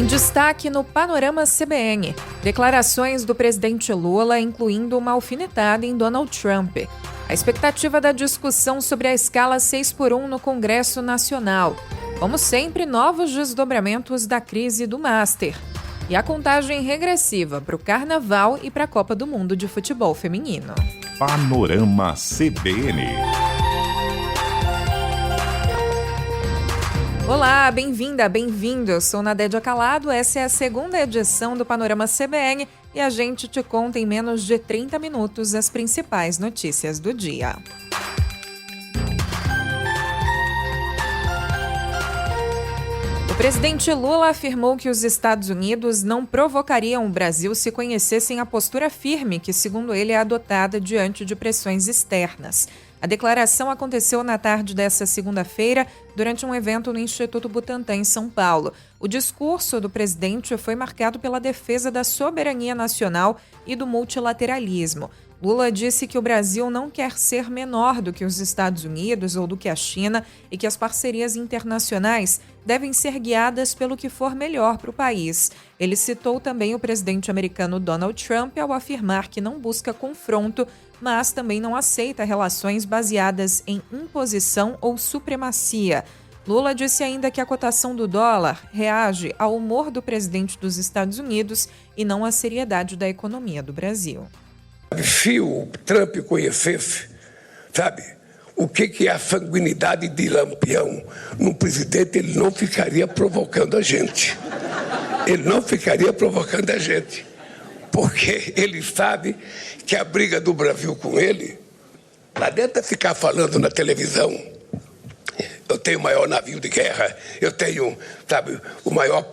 Em destaque no Panorama CBN, declarações do presidente Lula incluindo uma alfinetada em Donald Trump. A expectativa da discussão sobre a escala 6x1 no Congresso Nacional. Como sempre, novos desdobramentos da crise do Master. E a contagem regressiva para o Carnaval e para a Copa do Mundo de Futebol Feminino. Panorama CBN. Olá, bem-vinda, bem-vindo. Eu sou Nadédia Calado, essa é a segunda edição do Panorama CBN e a gente te conta em menos de 30 minutos as principais notícias do dia. O presidente Lula afirmou que os Estados Unidos não provocariam o Brasil se conhecessem a postura firme que, segundo ele, é adotada diante de pressões externas. A declaração aconteceu na tarde desta segunda-feira, durante um evento no Instituto Butantan, em São Paulo. O discurso do presidente foi marcado pela defesa da soberania nacional e do multilateralismo. Lula disse que o Brasil não quer ser menor do que os Estados Unidos ou do que a China e que as parcerias internacionais devem ser guiadas pelo que for melhor para o país. Ele citou também o presidente americano Donald Trump ao afirmar que não busca confronto, mas também não aceita relações baseadas em imposição ou supremacia. Lula disse ainda que a cotação do dólar reage ao humor do presidente dos Estados Unidos e não à seriedade da economia do Brasil. Se o Trump conhecesse, sabe, o que é a sanguinidade de Lampião num presidente, ele não ficaria provocando a gente. Ele não ficaria provocando a gente. Porque ele sabe que a briga do Brasil com ele, não adianta ficar falando na televisão. Eu tenho o maior navio de guerra, eu tenho, sabe, o maior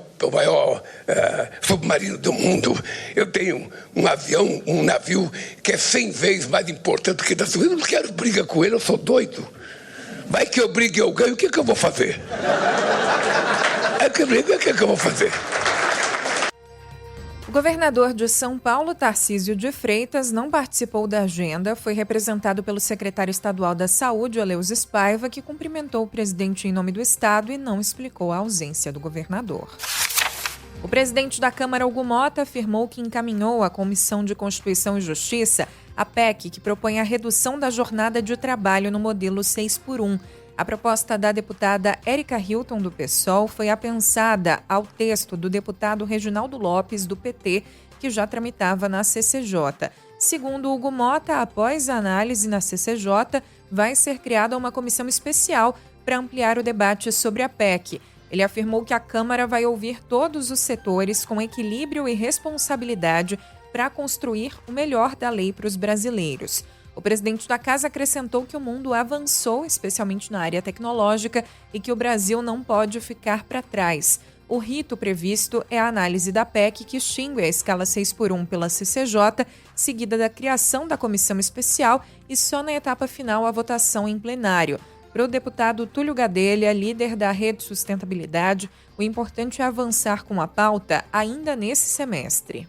submarino do mundo, eu tenho um navio que é 100 vezes mais importante que da sua. Eu não quero briga com ele, eu sou doido. Vai que eu brigue e eu ganho, o que eu vou fazer? É que eu brigo, o que eu vou fazer? O governador de São Paulo, Tarcísio de Freitas, não participou da agenda. Foi representado pelo secretário estadual da Saúde, Eleusis Paiva, que cumprimentou o presidente em nome do estado e não explicou a ausência do governador. O presidente da Câmara, Hugo Motta, afirmou que encaminhou à Comissão de Constituição e Justiça a PEC, que propõe a redução da jornada de trabalho no modelo 6x1. A proposta da deputada Érica Hilton, do PSOL, foi apensada ao texto do deputado Reginaldo Lopes, do PT, que já tramitava na CCJ. Segundo Hugo Motta, após a análise na CCJ, vai ser criada uma comissão especial para ampliar o debate sobre a PEC. Ele afirmou que a Câmara vai ouvir todos os setores com equilíbrio e responsabilidade para construir o melhor da lei para os brasileiros. O presidente da casa acrescentou que o mundo avançou, especialmente na área tecnológica, e que o Brasil não pode ficar para trás. O rito previsto é a análise da PEC, que extingue a escala 6x1 pela CCJ, seguida da criação da comissão especial e só na etapa final a votação em plenário. Para o deputado Túlio Gadelha, líder da Rede Sustentabilidade, o importante é avançar com a pauta ainda nesse semestre.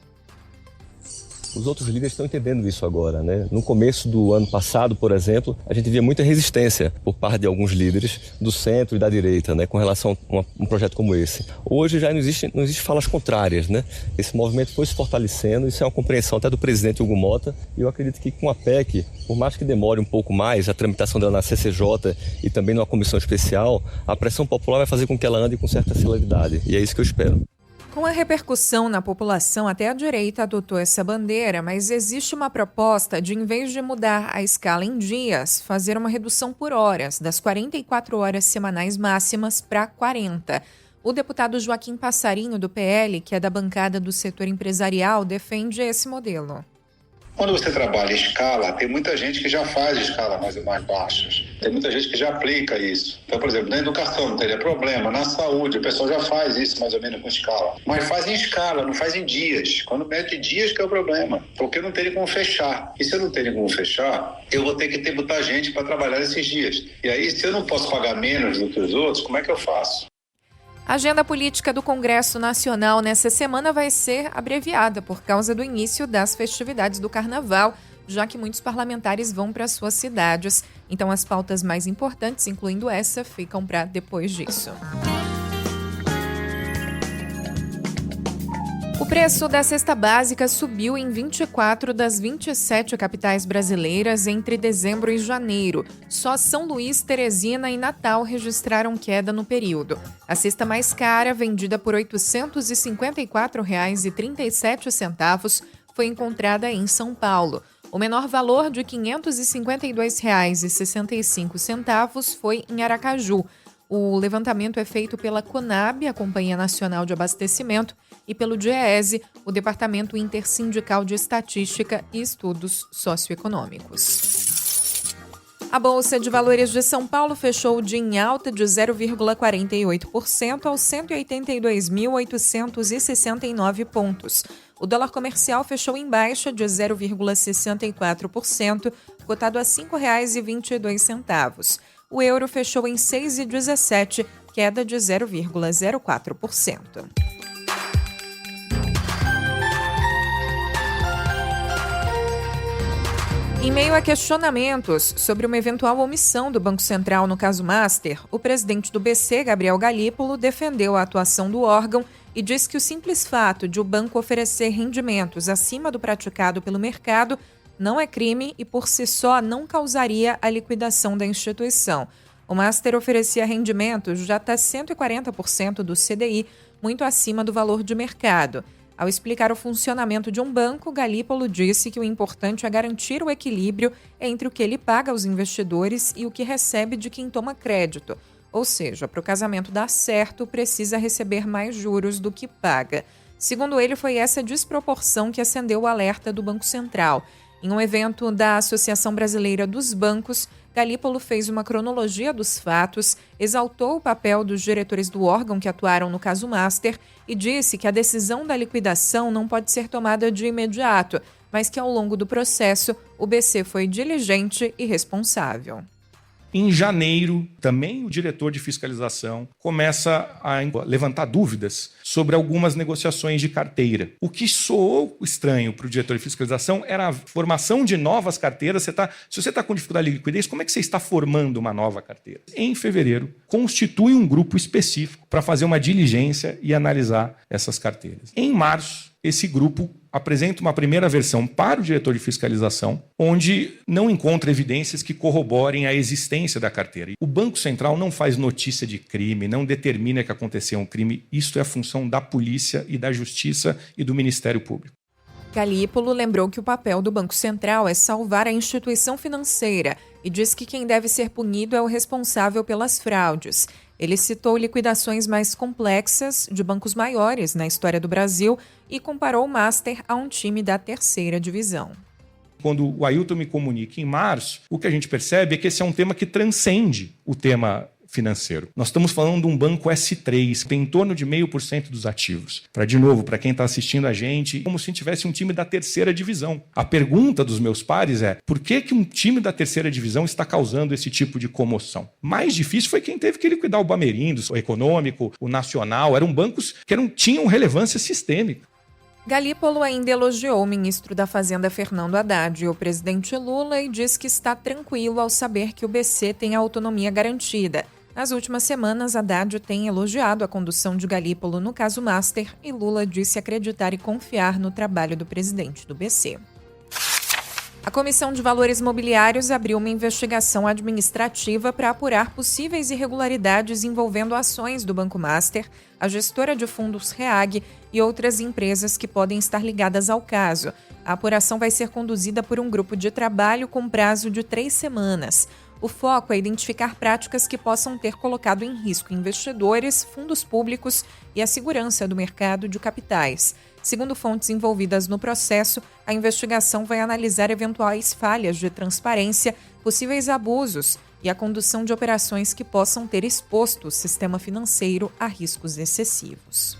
Os outros líderes estão entendendo isso agora, né? No começo do ano passado, por exemplo, a gente via muita resistência por parte de alguns líderes do centro e da direita, né, com relação a um projeto como esse. Hoje já não existe falas contrárias, né? Esse movimento foi se fortalecendo, isso é uma compreensão até do presidente Hugo Motta, e eu acredito que com a PEC, por mais que demore um pouco mais, a tramitação dela na CCJ e também numa comissão especial, a pressão popular vai fazer com que ela ande com certa celeridade, e é isso que eu espero. Com a repercussão na população, até a direita adotou essa bandeira, mas existe uma proposta de, em vez de mudar a escala em dias, fazer uma redução por horas, das 44 horas semanais máximas para 40. O deputado Joaquim Passarinho, do PL, que é da bancada do setor empresarial, defende esse modelo. Quando você trabalha em escala, tem muita gente que já faz escala mais baixas. Tem muita gente que já aplica isso. Então, por exemplo, na educação não teria problema. Na saúde, o pessoal já faz isso mais ou menos com escala. Mas faz em escala, não faz em dias. Quando mete dias que é o problema. Porque não teria como fechar. E se eu não teria como fechar, eu vou ter que botar gente para trabalhar esses dias. E aí, se eu não posso pagar menos do que os outros, como é que eu faço? A agenda política do Congresso Nacional nessa semana vai ser abreviada por causa do início das festividades do Carnaval, já que muitos parlamentares vão para suas cidades. Então, as pautas mais importantes, incluindo essa, ficam para depois disso. O preço da cesta básica subiu em 24 das 27 capitais brasileiras entre dezembro e janeiro. Só São Luís, Teresina e Natal registraram queda no período. A cesta mais cara, vendida por R$ 854,37, foi encontrada em São Paulo. O menor valor, de R$ 552,65, foi em Aracaju. O levantamento é feito pela Conab, a Companhia Nacional de Abastecimento, e pelo DIEESE, o Departamento Intersindical de Estatística e Estudos Socioeconômicos. A Bolsa de Valores de São Paulo fechou o dia em alta de 0,48% aos 182.869 pontos. O dólar comercial fechou em baixa de 0,64%, cotado a R$ 5,22. O euro fechou em 6,17, queda de 0,04%. Em meio a questionamentos sobre uma eventual omissão do Banco Central no caso Master, o presidente do BC, Gabriel Galípolo, defendeu a atuação do órgão e disse que o simples fato de o banco oferecer rendimentos acima do praticado pelo mercado não é crime e, por si só, não causaria a liquidação da instituição. O Master oferecia rendimentos de até 140% do CDI, muito acima do valor de mercado. Ao explicar o funcionamento de um banco, Galípolo disse que o importante é garantir o equilíbrio entre o que ele paga aos investidores e o que recebe de quem toma crédito. Ou seja, para o casamento dar certo, precisa receber mais juros do que paga. Segundo ele, foi essa desproporção que acendeu o alerta do Banco Central. Em um evento da Associação Brasileira dos Bancos, Galípolo fez uma cronologia dos fatos, exaltou o papel dos diretores do órgão que atuaram no caso Master e disse que a decisão da liquidação não pode ser tomada de imediato, mas que ao longo do processo o BC foi diligente e responsável. Em janeiro, também o diretor de fiscalização começa a levantar dúvidas sobre algumas negociações de carteira. O que soou estranho para o diretor de fiscalização era a formação de novas carteiras. Se você está com dificuldade de liquidez, como é que você está formando uma nova carteira? Em fevereiro, constitui um grupo específico para fazer uma diligência e analisar essas carteiras. Em março, esse grupo apresenta uma primeira versão para o diretor de fiscalização, onde não encontra evidências que corroborem a existência da carteira. O Banco Central não faz notícia de crime, não determina que aconteceu um crime. Isso é a função da polícia e da justiça e do Ministério Público. Galípolo lembrou que o papel do Banco Central é salvar a instituição financeira e diz que quem deve ser punido é o responsável pelas fraudes. Ele citou liquidações mais complexas de bancos maiores na história do Brasil e comparou o Master a um time da terceira divisão. Quando o Ailton me comunica em março, o que a gente percebe é que esse é um tema que transcende o tema financeiro. Nós estamos falando de um banco S3, que tem em torno de 0,5% dos ativos. Para quem está assistindo a gente, como se tivesse um time da terceira divisão. A pergunta dos meus pares é, por que um time da terceira divisão está causando esse tipo de comoção? Mais difícil foi quem teve que liquidar o Bamerindos, o Econômico, o Nacional. Eram bancos que tinham relevância sistêmica. Galípolo ainda elogiou o ministro da Fazenda, Fernando Haddad, e o presidente Lula, e diz que está tranquilo ao saber que o BC tem a autonomia garantida. Nas últimas semanas, Haddad tem elogiado a condução de Galípolo no caso Master e Lula disse acreditar e confiar no trabalho do presidente do BC. A Comissão de Valores Mobiliários abriu uma investigação administrativa para apurar possíveis irregularidades envolvendo ações do Banco Master, a gestora de fundos REAG e outras empresas que podem estar ligadas ao caso. A apuração vai ser conduzida por um grupo de trabalho com prazo de 3 semanas. O foco é identificar práticas que possam ter colocado em risco investidores, fundos públicos e a segurança do mercado de capitais. Segundo fontes envolvidas no processo, a investigação vai analisar eventuais falhas de transparência, possíveis abusos e a condução de operações que possam ter exposto o sistema financeiro a riscos excessivos.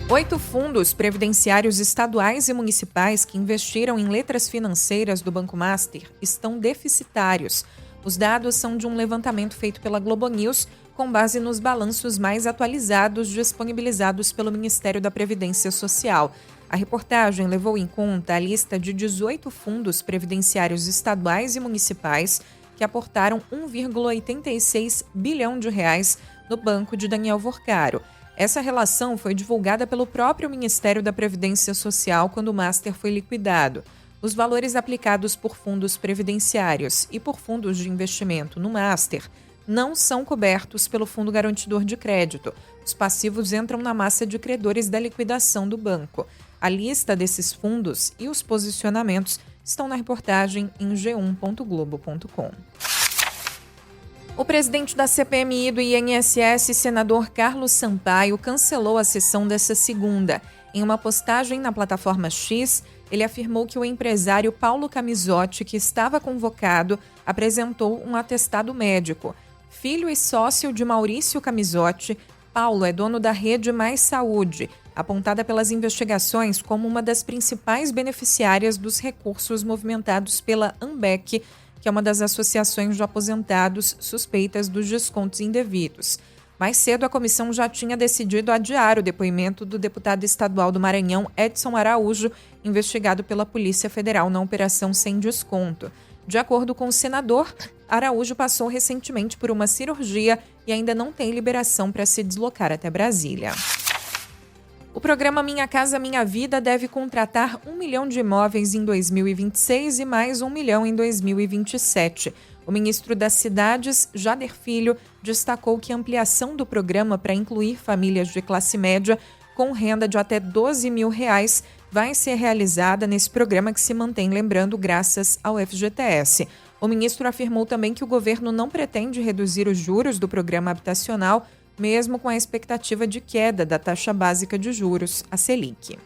8 fundos previdenciários estaduais e municipais que investiram em letras financeiras do Banco Master estão deficitários. Os dados são de um levantamento feito pela Globo News, com base nos balanços mais atualizados disponibilizados pelo Ministério da Previdência Social. A reportagem levou em conta a lista de 18 fundos previdenciários estaduais e municipais que aportaram R$ 1,86 bilhão no banco de Daniel Vorcaro. Essa relação foi divulgada pelo próprio Ministério da Previdência Social quando o Master foi liquidado. Os valores aplicados por fundos previdenciários e por fundos de investimento no Master não são cobertos pelo Fundo Garantidor de Crédito. Os passivos entram na massa de credores da liquidação do banco. A lista desses fundos e os posicionamentos estão na reportagem em g1.globo.com. O presidente da CPMI do INSS, senador Carlos Sampaio, cancelou a sessão desta segunda. Em uma postagem na plataforma X, ele afirmou que o empresário Paulo Camisotti, que estava convocado, apresentou um atestado médico. Filho e sócio de Maurício Camisotti, Paulo é dono da Rede Mais Saúde, apontada pelas investigações como uma das principais beneficiárias dos recursos movimentados pela AMBEC, que é uma das associações de aposentados suspeitas dos descontos indevidos. Mais cedo, a comissão já tinha decidido adiar o depoimento do deputado estadual do Maranhão, Edson Araújo, investigado pela Polícia Federal na Operação Sem Desconto. De acordo com o senador, Araújo passou recentemente por uma cirurgia e ainda não tem liberação para se deslocar até Brasília. O programa Minha Casa Minha Vida deve contratar 1 milhão de imóveis em 2026 e mais 1 milhão em 2027. O ministro das Cidades, Jader Filho, destacou que a ampliação do programa para incluir famílias de classe média com renda de até R$12 mil vai ser realizada nesse programa que se mantém, lembrando, graças ao FGTS. O ministro afirmou também que o governo não pretende reduzir os juros do programa habitacional, mesmo com a expectativa de queda da taxa básica de juros, a Selic.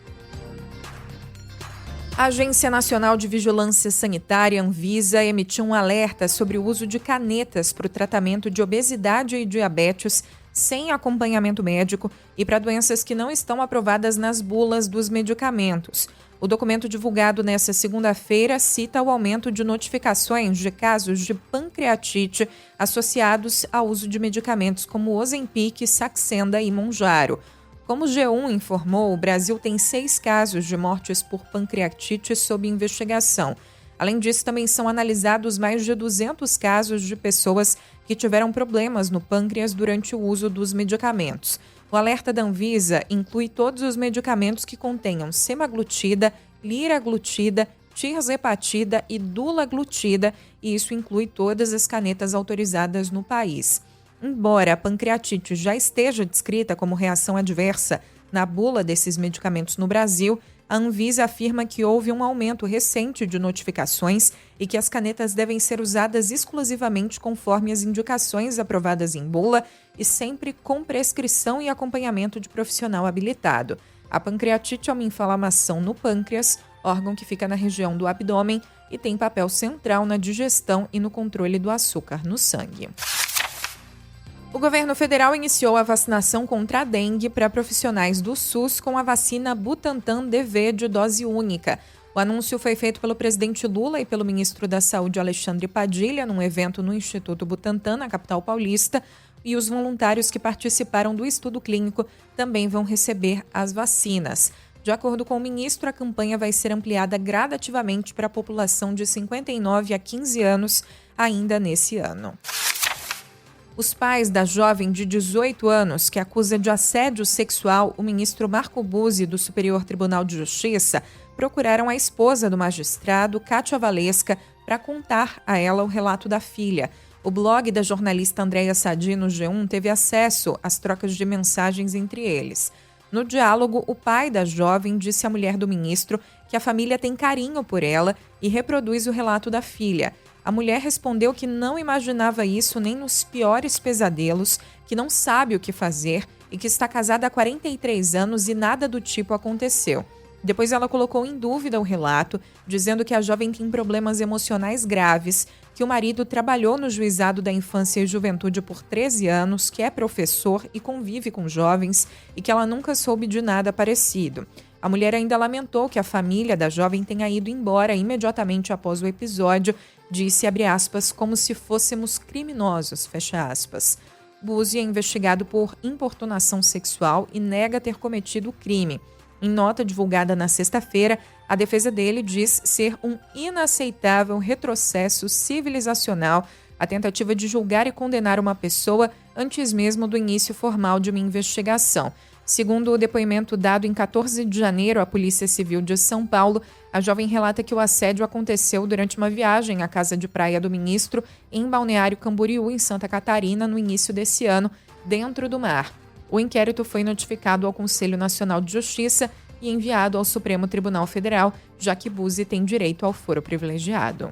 A Agência Nacional de Vigilância Sanitária, Anvisa, emitiu um alerta sobre o uso de canetas para o tratamento de obesidade e diabetes sem acompanhamento médico e para doenças que não estão aprovadas nas bulas dos medicamentos. O documento divulgado nesta segunda-feira cita o aumento de notificações de casos de pancreatite associados ao uso de medicamentos como Ozempic, Saxenda e Mounjaro. Como o G1 informou, o Brasil tem 6 casos de mortes por pancreatite sob investigação. Além disso, também são analisados mais de 200 casos de pessoas que tiveram problemas no pâncreas durante o uso dos medicamentos. O alerta da Anvisa inclui todos os medicamentos que contenham semaglutida, liraglutida, tirzepatida e dulaglutida, e isso inclui todas as canetas autorizadas no país. Embora a pancreatite já esteja descrita como reação adversa na bula desses medicamentos no Brasil, a Anvisa afirma que houve um aumento recente de notificações e que as canetas devem ser usadas exclusivamente conforme as indicações aprovadas em bula e sempre com prescrição e acompanhamento de profissional habilitado. A pancreatite é uma inflamação no pâncreas, órgão que fica na região do abdômen e tem papel central na digestão e no controle do açúcar no sangue. O governo federal iniciou a vacinação contra a dengue para profissionais do SUS com a vacina Butantan DV de dose única. O anúncio foi feito pelo presidente Lula e pelo ministro da Saúde, Alexandre Padilha, num evento no Instituto Butantan, na capital paulista, e os voluntários que participaram do estudo clínico também vão receber as vacinas. De acordo com o ministro, a campanha vai ser ampliada gradativamente para a população de 59 a 15 anos ainda nesse ano. Os pais da jovem de 18 anos que acusa de assédio sexual o ministro Marco Buzzi do Superior Tribunal de Justiça procuraram a esposa do magistrado, Kátia Valesca, para contar a ela o relato da filha. O blog da jornalista Andréia Sadi no G1 teve acesso às trocas de mensagens entre eles. No diálogo, o pai da jovem disse à mulher do ministro que a família tem carinho por ela e reproduz o relato da filha. A mulher respondeu que não imaginava isso nem nos piores pesadelos, que não sabe o que fazer e que está casada há 43 anos e nada do tipo aconteceu. Depois ela colocou em dúvida o relato, dizendo que a jovem tem problemas emocionais graves, que o marido trabalhou no Juizado da Infância e Juventude por 13 anos, que é professor e convive com jovens e que ela nunca soube de nada parecido. A mulher ainda lamentou que a família da jovem tenha ido embora imediatamente após o episódio, disse, abre aspas, como se fôssemos criminosos, fecha aspas. Buzzi é investigado por importunação sexual e nega ter cometido o crime. Em nota divulgada na sexta-feira, a defesa dele diz ser um inaceitável retrocesso civilizacional a tentativa de julgar e condenar uma pessoa antes mesmo do início formal de uma investigação. Segundo o depoimento dado em 14 de janeiro à Polícia Civil de São Paulo, a jovem relata que o assédio aconteceu durante uma viagem à casa de praia do ministro em Balneário Camboriú, em Santa Catarina, no início desse ano, dentro do mar. O inquérito foi notificado ao Conselho Nacional de Justiça e enviado ao Supremo Tribunal Federal, já que Buzzi tem direito ao foro privilegiado.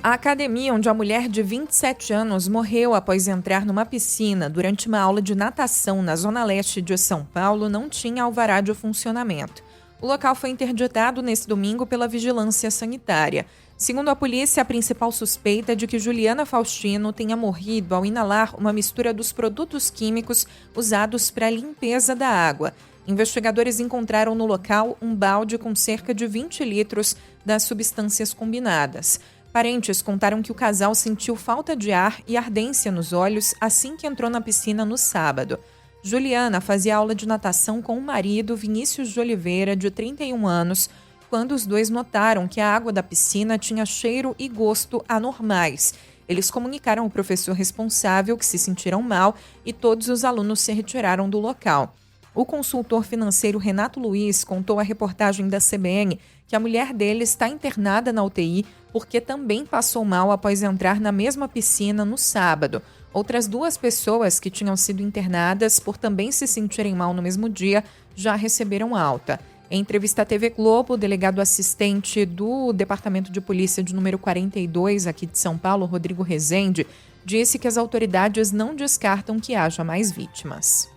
A academia onde a mulher de 27 anos morreu após entrar numa piscina durante uma aula de natação na zona leste de São Paulo não tinha alvará de funcionamento. O local foi interditado nesse domingo pela vigilância sanitária. Segundo a polícia, a principal suspeita é de que Juliana Faustino tenha morrido ao inalar uma mistura dos produtos químicos usados para a limpeza da água. Investigadores encontraram no local um balde com cerca de 20 litros das substâncias combinadas. Parentes contaram que o casal sentiu falta de ar e ardência nos olhos assim que entrou na piscina no sábado. Juliana fazia aula de natação com o marido, Vinícius de Oliveira, de 31 anos, quando os dois notaram que a água da piscina tinha cheiro e gosto anormais. Eles comunicaram ao professor responsável que se sentiram mal e todos os alunos se retiraram do local. O consultor financeiro Renato Luiz contou à reportagem da CBN que a mulher dele está internada na UTI porque também passou mal após entrar na mesma piscina no sábado. Outras 2 pessoas que tinham sido internadas por também se sentirem mal no mesmo dia já receberam alta. Em entrevista à TV Globo, o delegado assistente do Departamento de Polícia de número 42 aqui de São Paulo, Rodrigo Rezende, disse que as autoridades não descartam que haja mais vítimas.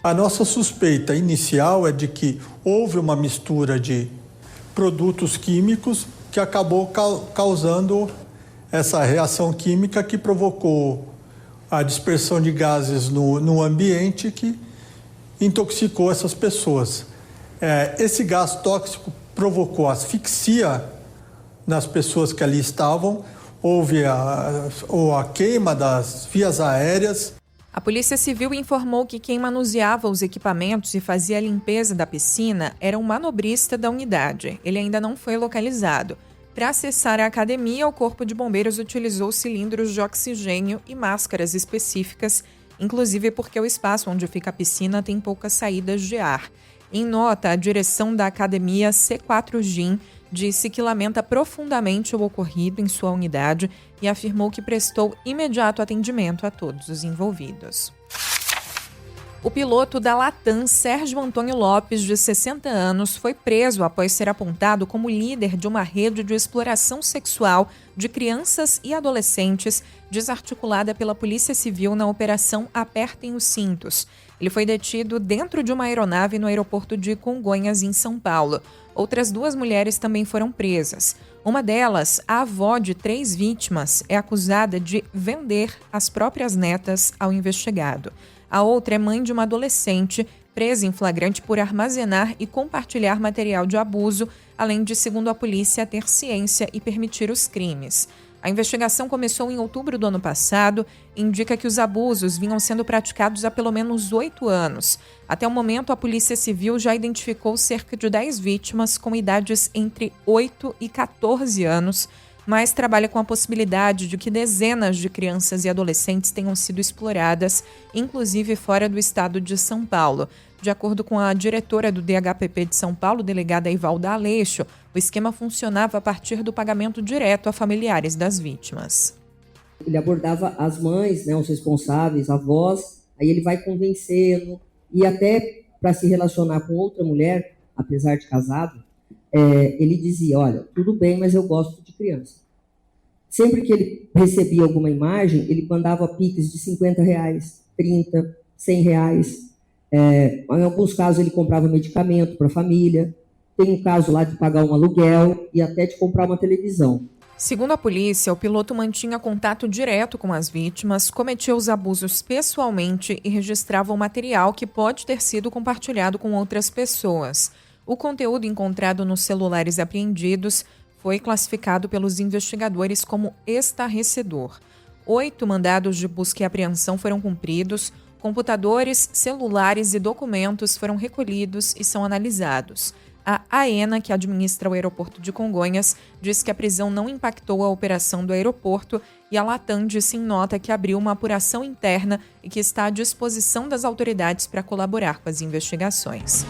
A nossa suspeita inicial é de que houve uma mistura de produtos químicos que acabou causando essa reação química que provocou a dispersão de gases no ambiente que intoxicou essas pessoas. Esse gás tóxico provocou asfixia nas pessoas que ali estavam, houve a queima das vias aéreas. A Polícia Civil informou que quem manuseava os equipamentos e fazia a limpeza da piscina era um manobrista da unidade. Ele ainda não foi localizado. Para acessar a academia, o Corpo de Bombeiros utilizou cilindros de oxigênio e máscaras específicas, inclusive porque o espaço onde fica a piscina tem poucas saídas de ar. Em nota, a direção da academia C4 Gym disse que lamenta profundamente o ocorrido em sua unidade e afirmou que prestou imediato atendimento a todos os envolvidos. O piloto da Latam, Sérgio Antônio Lopes, de 60 anos, foi preso após ser apontado como líder de uma rede de exploração sexual de crianças e adolescentes desarticulada pela Polícia Civil na Operação Apertem os Cintos. Ele foi detido dentro de uma aeronave no aeroporto de Congonhas, em São Paulo. Outras 2 mulheres também foram presas. Uma delas, a avó de 3 vítimas, é acusada de vender as próprias netas ao investigado. A outra é mãe de uma adolescente presa em flagrante por armazenar e compartilhar material de abuso, além de, segundo a polícia, ter ciência e permitir os crimes. A investigação começou em outubro do ano passado e indica que os abusos vinham sendo praticados há pelo menos 8 anos. Até o momento, a Polícia Civil já identificou cerca de 10 vítimas com idades entre 8 e 14 anos, mas trabalha com a possibilidade de que dezenas de crianças e adolescentes tenham sido exploradas, inclusive fora do estado de São Paulo. De acordo com a diretora do DHPP de São Paulo, delegada Ivalda Aleixo, o esquema funcionava a partir do pagamento direto a familiares das vítimas. Ele abordava as mães, os responsáveis, avós, aí ele vai convencendo, e até para se relacionar com outra mulher, apesar de casado, ele dizia, olha, tudo bem, mas eu gosto de criança. Sempre que ele recebia alguma imagem, ele mandava piques de R$50, 30, R$100. Em alguns casos ele comprava medicamento para a família. Tem um caso lá de pagar um aluguel e até de comprar uma televisão. Segundo a polícia, o piloto mantinha contato direto com as vítimas, cometia os abusos pessoalmente e registrava o material que pode ter sido compartilhado com outras pessoas. O conteúdo encontrado nos celulares apreendidos foi classificado pelos investigadores como estarrecedor. 8 mandados de busca e apreensão foram cumpridos, computadores, celulares e documentos foram recolhidos e são analisados. A AENA, que administra o aeroporto de Congonhas, diz que a prisão não impactou a operação do aeroporto e a Latam disse em nota que abriu uma apuração interna e que está à disposição das autoridades para colaborar com as investigações.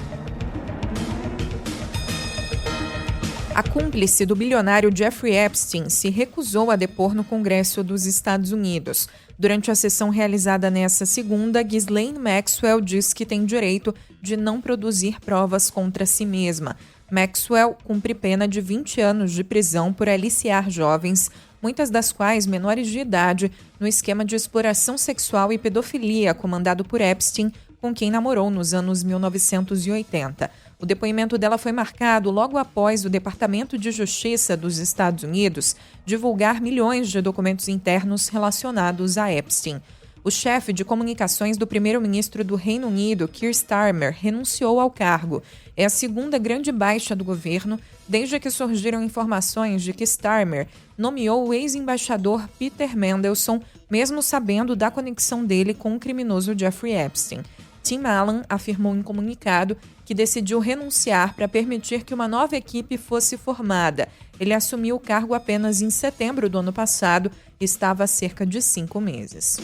A cúmplice do bilionário Jeffrey Epstein se recusou a depor no Congresso dos Estados Unidos. Durante a sessão realizada nesta segunda, Ghislaine Maxwell diz que tem direito de não produzir provas contra si mesma. Maxwell cumpre pena de 20 anos de prisão por aliciar jovens, muitas das quais menores de idade, no esquema de exploração sexual e pedofilia comandado por Epstein, com quem namorou nos anos 1980. O depoimento dela foi marcado logo após o Departamento de Justiça dos Estados Unidos divulgar milhões de documentos internos relacionados a Epstein. O chefe de comunicações do primeiro-ministro do Reino Unido, Keir Starmer, renunciou ao cargo. É a segunda grande baixa do governo desde que surgiram informações de que Starmer nomeou o ex-embaixador Peter Mandelson, mesmo sabendo da conexão dele com o criminoso Jeffrey Epstein. Tim Allen afirmou em comunicado que decidiu renunciar para permitir que uma nova equipe fosse formada. Ele assumiu o cargo apenas em setembro do ano passado e estava há cerca de 5 meses.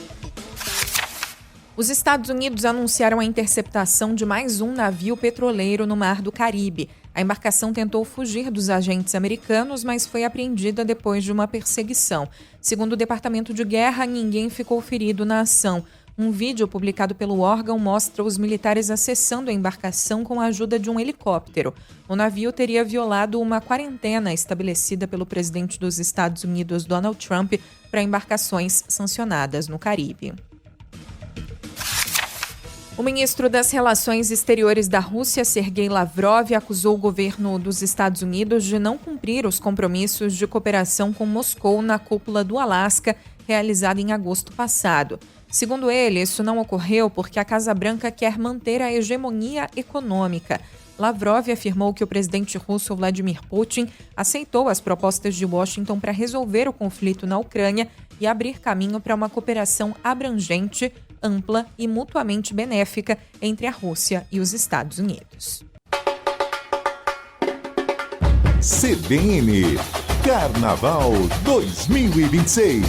Os Estados Unidos anunciaram a interceptação de mais um navio petroleiro no Mar do Caribe. A embarcação tentou fugir dos agentes americanos, mas foi apreendida depois de uma perseguição. Segundo o Departamento de Guerra, ninguém ficou ferido na ação. Um vídeo publicado pelo órgão mostra os militares acessando a embarcação com a ajuda de um helicóptero. O navio teria violado uma quarentena estabelecida pelo presidente dos Estados Unidos, Donald Trump, para embarcações sancionadas no Caribe. O ministro das Relações Exteriores da Rússia, Sergei Lavrov, acusou o governo dos Estados Unidos de não cumprir os compromissos de cooperação com Moscou na cúpula do Alasca, realizada em agosto passado. Segundo ele, isso não ocorreu porque a Casa Branca quer manter a hegemonia econômica. Lavrov afirmou que o presidente russo Vladimir Putin aceitou as propostas de Washington para resolver o conflito na Ucrânia e abrir caminho para uma cooperação abrangente, ampla e mutuamente benéfica entre a Rússia e os Estados Unidos. CBN Carnaval 2026.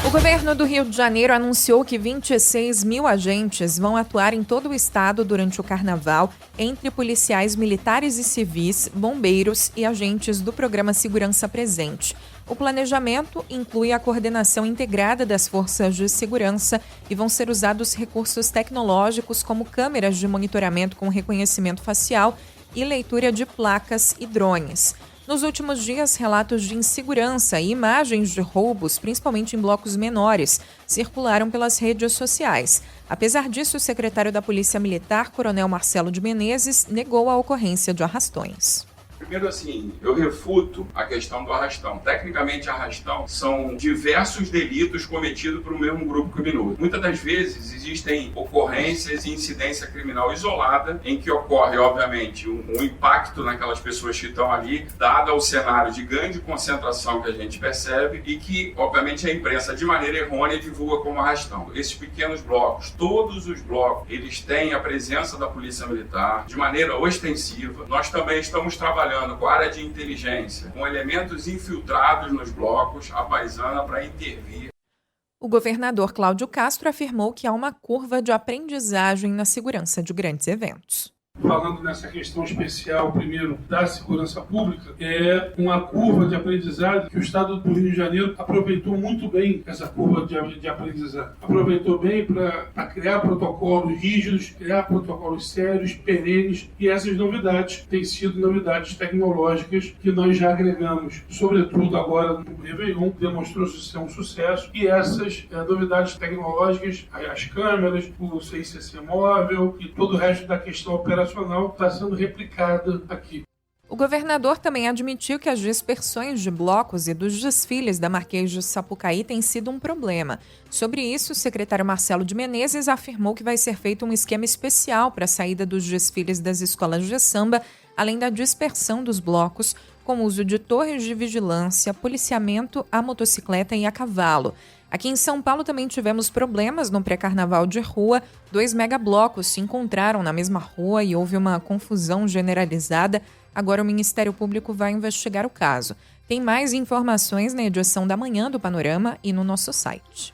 O governo do Rio de Janeiro anunciou que 26 mil agentes vão atuar em todo o estado durante o carnaval, entre policiais militares e civis, bombeiros e agentes do programa Segurança Presente. O planejamento inclui a coordenação integrada das forças de segurança e vão ser usados recursos tecnológicos como câmeras de monitoramento com reconhecimento facial e leitura de placas e drones. Nos últimos dias, relatos de insegurança e imagens de roubos, principalmente em blocos menores, circularam pelas redes sociais. Apesar disso, o secretário da Polícia Militar, Coronel Marcelo de Menezes, negou a ocorrência de arrastões. Primeiro, eu refuto a questão do arrastão. Tecnicamente, arrastão são diversos delitos cometidos por um mesmo grupo criminoso. Muitas das vezes existem ocorrências e incidência criminal isolada em que ocorre, obviamente, um impacto naquelas pessoas que estão ali, dado ao cenário de grande concentração que a gente percebe e que, obviamente, a imprensa, de maneira errônea, divulga como arrastão. Esses pequenos blocos, todos os blocos, eles têm a presença da Polícia Militar de maneira ostensiva. Nós também estamos trabalhando com a área de inteligência, com elementos infiltrados nos blocos, a paisana para intervir. O governador Cláudio Castro afirmou que há uma curva de aprendizagem na segurança de grandes eventos. Falando nessa questão especial, primeiro, da segurança pública, é uma curva de aprendizado que o Estado do Rio de Janeiro aproveitou muito bem essa curva de aprendizado. Aproveitou bem para criar protocolos rígidos, criar protocolos sérios, perenes, e essas novidades têm sido novidades tecnológicas que nós já agregamos, sobretudo agora no Réveillon, demonstrou-se ser um sucesso, e essas novidades tecnológicas, as câmeras, o CICC móvel e todo o resto da questão operacional está sendo replicada aqui. O governador também admitiu que as dispersões de blocos e dos desfiles da Marquês de Sapucaí têm sido um problema. Sobre isso, o secretário Marcelo de Menezes afirmou que vai ser feito um esquema especial para a saída dos desfiles das escolas de samba, além da dispersão dos blocos, com uso de torres de vigilância, policiamento à motocicleta e a cavalo. Aqui em São Paulo também tivemos problemas no pré-carnaval de rua. 2 megablocos se encontraram na mesma rua e houve uma confusão generalizada. Agora o Ministério Público vai investigar o caso. Tem mais informações na edição da manhã do Panorama e no nosso site.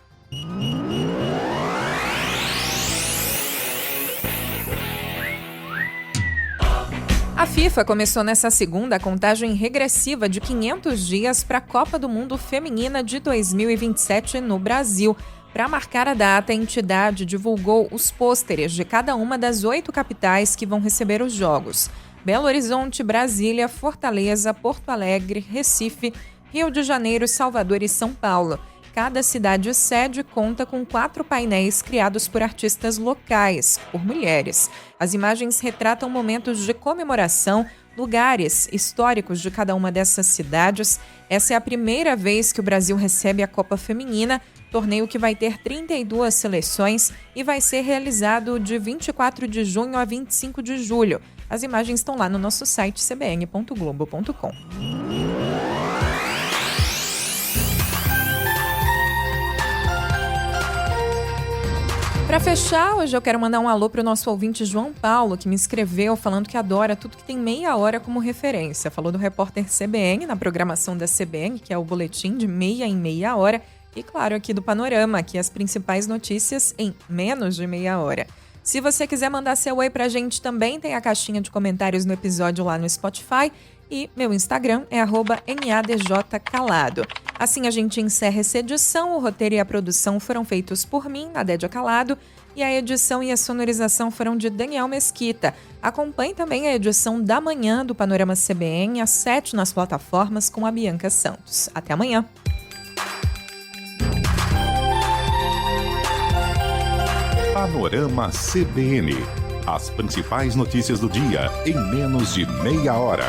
A FIFA começou nessa segunda a contagem regressiva de 500 dias para a Copa do Mundo Feminina de 2027 no Brasil. Para marcar a data, a entidade divulgou os pôsteres de cada uma das 8 capitais que vão receber os Jogos: Belo Horizonte, Brasília, Fortaleza, Porto Alegre, Recife, Rio de Janeiro, Salvador e São Paulo. Cada cidade sede conta com 4 painéis criados por artistas locais, por mulheres. As imagens retratam momentos de comemoração, lugares históricos de cada uma dessas cidades. Essa é a primeira vez que o Brasil recebe a Copa Feminina, torneio que vai ter 32 seleções e vai ser realizado de 24 de junho a 25 de julho. As imagens estão lá no nosso site cbn.globo.com. Para fechar, hoje eu quero mandar um alô para o nosso ouvinte João Paulo, que me escreveu falando que adora tudo que tem meia hora como referência. Falou do repórter CBN na programação da CBN, que é o boletim de meia em meia hora. E claro, aqui do Panorama, aqui as principais notícias em menos de meia hora. Se você quiser mandar seu oi pra gente também, tem a caixinha de comentários no episódio lá no Spotify. E meu Instagram é @NADJCalado. Assim a gente encerra essa edição. O roteiro e a produção foram feitos por mim, Nadédia Calado, e a edição e a sonorização foram de Daniel Mesquita. Acompanhe também a edição da manhã do Panorama CBN, às 7 nas plataformas, com a Bianca Santos. Até amanhã! Panorama CBN. As principais notícias do dia em menos de meia hora.